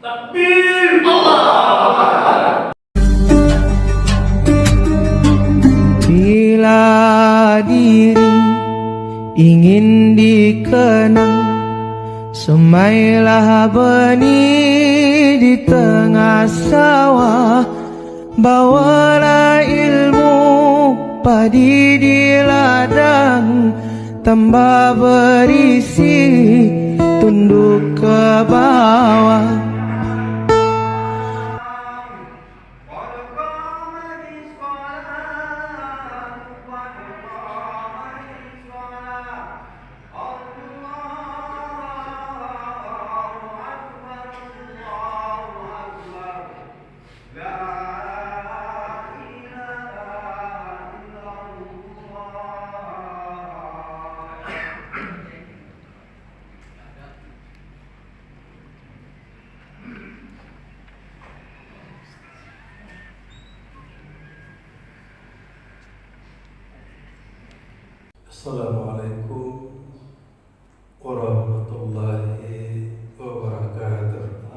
Takbir Allah. Bila diri ingin dikenang, semailah benih di tengah sawah. Bawalah ilmu padi di ladang, tambah berisi tunduk ke bawah. Assalamualaikum warahmatullahi wabarakatuh.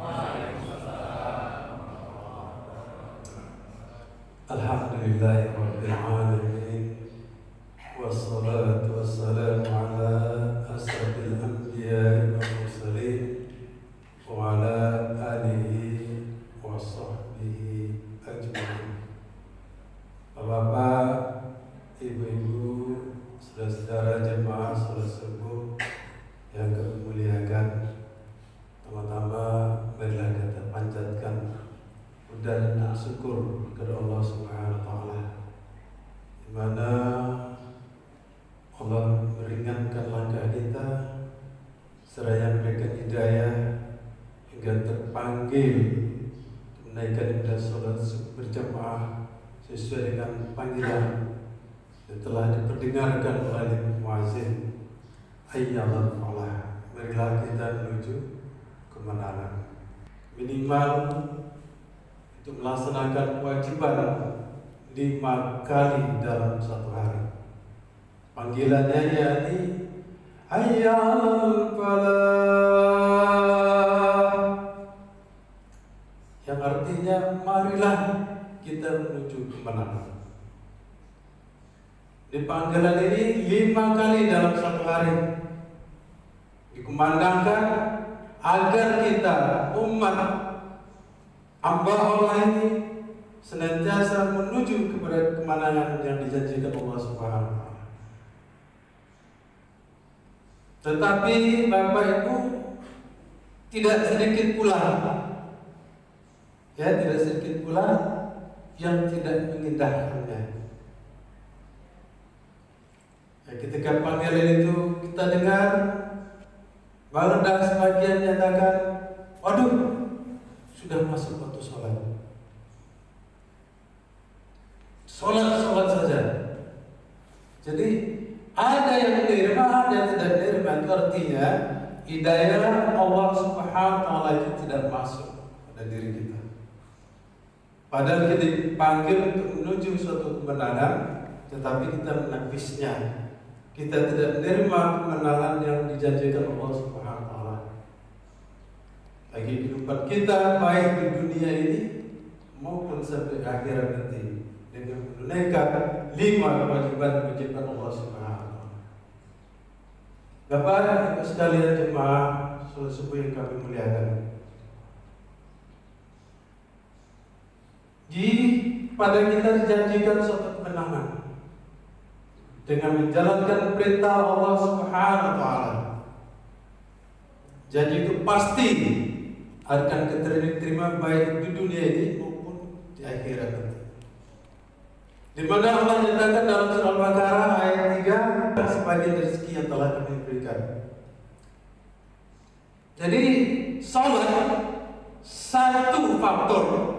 Alhamdulillahi rabbil alamin, wassalatu wassalamu ala asrafil anbiya'i wal mursalin wa ala alihi wa sahbihi ajma'in. Bapak, ibu-ibu, saudara-saudara jemaah salat subuh yang kami muliakan, pertama-tama marilah kita panjatkan puja dan syukur kepada Allah Subhanahu wa taala, di mana Allah meringankan langkah kita seraya memberikan hidayah hingga terpanggil menaikkan ibadah salat subuh berjamaah sesuai dengan panggilan yang telah diperdengarkan oleh muazzin. Hayya 'alal falah. Marilah kita menuju kemenangan. Minimal untuk melaksanakan kewajiban 5 kali dalam satu hari. Panggilannya yakni hayya 'alal falah, yang artinya marilah kita menuju kemenangan. Di panggilan ini 5 kali dalam satu hari dikumandangkan agar kita umat hamba Allah ini senantiasa menuju kepada kemenangan yang dijanjikan Allah Subhanahu wa taala. Tetapi Bapak Ibu, tidak sedikit pula yang tidak mengindahkannya. Ketika panggilan itu kita dengar, baru ada sebagian nyatakan, waduh, sudah masuk waktu sholat. Sholat saja. Jadi ada yang menerima, ada yang tidak menerima. Itu artinya hidayah Allah Subhanahu wa taala itu tidak masuk pada diri kita. Padahal kita dipanggil untuk menuju suatu kemenangan, tetapi kita menapisnya. Kita tidak menerima kemenangan yang dijanjikan Allah Subhanahu wa taala. Bagi kehidupan kita baik di dunia ini maupun sampai akhirat nanti, dengan menunaikan 5 kewajiban Allah Subhanahu wa taala. Bapak Ibu sekalian jemaah salat subuh yang kami muliakan. Jadi pada kita dijanjikan suatu kemenangan dengan menjalankan perintah Allah Subhanahu wa taala. Janji itu pasti akan kita terima baik di dunia ini maupun di akhirat nanti. Di mana Allah nyatakan dalam surah Al-Baqarah ayat 3, sebagian rezeki yang telah kami berikan. Jadi salat satu faktor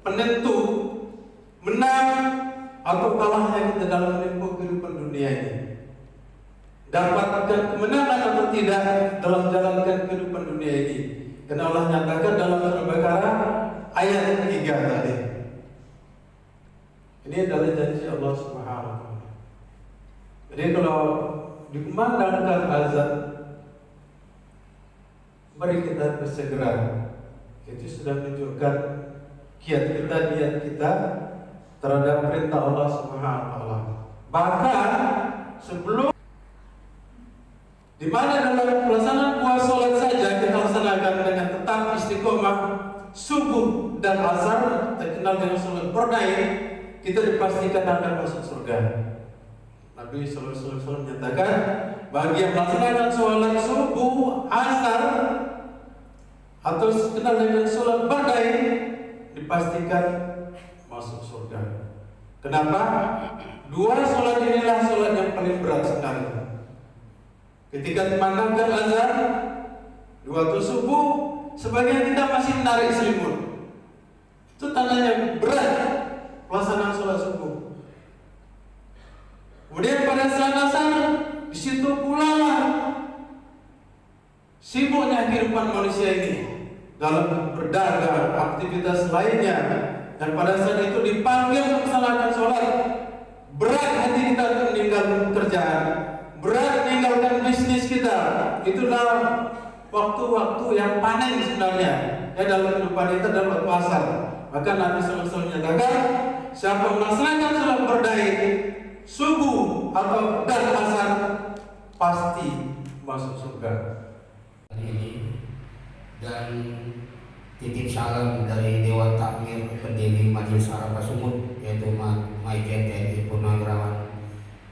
penentu menang atau kalahnya kita dalam menempuh kehidupan dunia ini. Dapatkan kemenangan atau tidak dalam menjalankan kehidupan dunia ini. Karena Allah nyatakan dalam surah Al-Baqarah ayat 3 tadi. Ini adalah janji Allah Subhanahu wa taala. Jadi kalau dikumandangkan azan, mari kita bersegera Itu sudah menunjukkan kiat kita, niat kita terhadap perintah Allah Subhanahu wa taala. Bahkan sebelum di mana dalam pelaksanaan dua sholat saja kita laksanakan dengan tetap istiqomah, subuh dan asar terkenal dengan sholat berdaya, kita dipastikan akan masuk surga. Nabi sallallahu alaihi wasallam menyatakan bagi yang melaksanakan sholat subuh, asar atau terkenal dengan sholat berdaya dipastikan masuk surga. Kenapa? Dua sholat inilah sholat yang paling berat sebenarnya. Ketika dimandangkan azan di waktu subuh, sebagian kita masih menarik selimut. Itu tandanya berat pelaksanaan sholat subuh. Kemudian pada saat asar, di situ pula sibuknya kehidupan manusia ini dalam berdagang, aktivitas lainnya, dan pada saat itu dipanggil untuk melaksanakan sholat. Berat hati kita untuk meninggalkan pekerjaan, berat meninggalkan bisnis kita. Itulah waktu-waktu yang panen sebenarnya ya dalam kehidupan kita dalam waktu asar. Maka Nabi SAW menyatakan siapa melaksanakan sholat berdaya subuh atau dan asar pasti masuk surga. Ini dan titip salam dari Dewan Takmir pendiri Majelis Arafah Sumut, yaitu Majen TNI Purnawirawan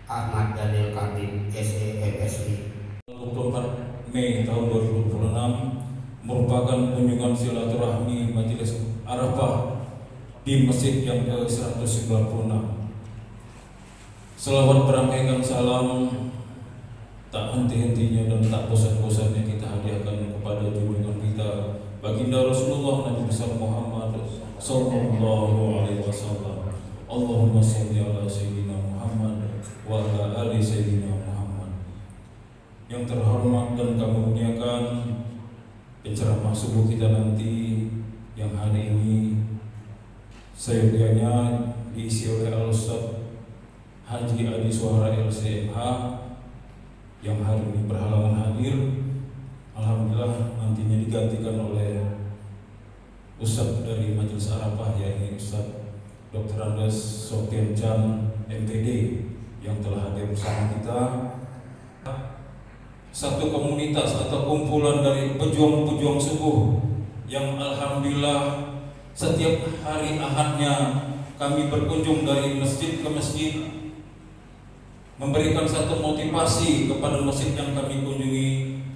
Ahmad Daniel Kardim SEMSI. 24 Mei tahun 2026 merupakan kunjungan silaturahmi Majelis Arafah di masjid yang ke-196. Selawat berangkaikan salam tak henti-hentinya dan tak bosan-bosannya kita hadiahkan kepada junjungan kita Baginda Rasulullah Nabi besar Muhammad sallallahu alaihi wasallam. Allahumma shalli ala sayyidina Muhammad wa ala ali sayyidina Muhammad. Yang terhormat dan kami muliakan penceramah subuh kita nanti yang hari ini seyogyanya diisi oleh Al-Ustaz Haji Adi Suhara LCMH yang hari ini berhalangan hadir. Alhamdulillah nantinya digantikan oleh Ustaz dari Majelis Arafah, yakni Ustaz Dr. Andes Sofian Chan MTD yang telah hadir bersama kita. Satu komunitas atau kumpulan dari pejuang-pejuang subuh yang alhamdulillah setiap hari Ahadnya kami berkunjung dari masjid ke masjid, memberikan satu motivasi kepada masjid yang kami kunjungi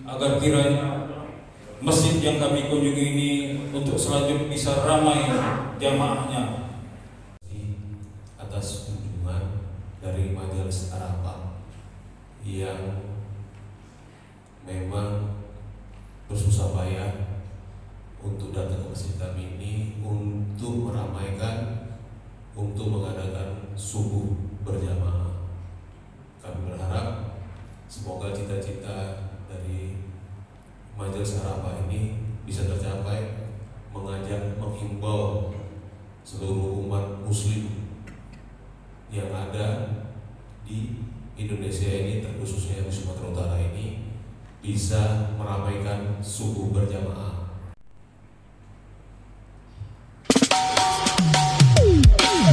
agar kiranya masjid yang kami kunjungi ini untuk selanjutnya bisa ramai jamaahnya. Atas kunjungan dari Majelis Arafah yang memang bersusah payah untuk datang ke masjid kami ini untuk meramaikan, untuk mengadakan subuh berjamaah. Kami berharap semoga cita-cita dari Majelis Arafah ini bisa tercapai, mengajak, menghimbau seluruh umat muslim yang ada di Indonesia ini, terkhususnya di Sumatera Utara ini, bisa meramaikan subuh berjamaah.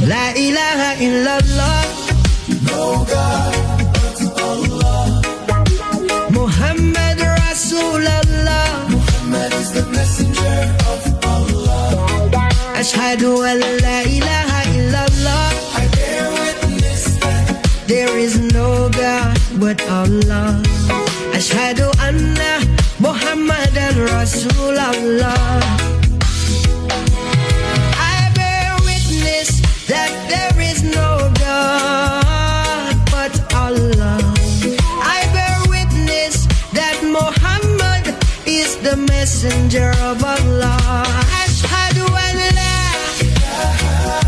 La ilaha illallah, No God but Allah. Muhammad Rasulullah, Muhammad is the messenger of Allah. Ashhadu an la ilaha illallah, I bear witness that there is no God but Allah. Ashhadu anna Muhammadan Rasulullah, I bear witness that there is no God but Allah. I bear witness that Muhammad is the messenger of Allah. Ashhadu an la ilaha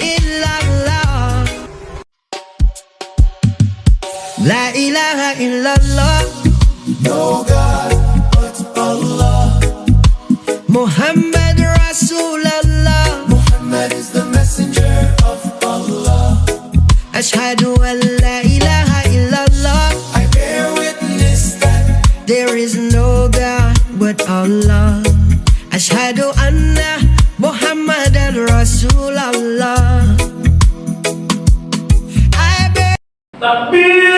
illallah, la ilaha illallah, no God but Allah. Muhammad Rasulullah, Muhammad is the messenger of Allah. Ashhadu an la ilaha illallah, I bear witness that there is no God but Allah. Ashhadu an Takbir.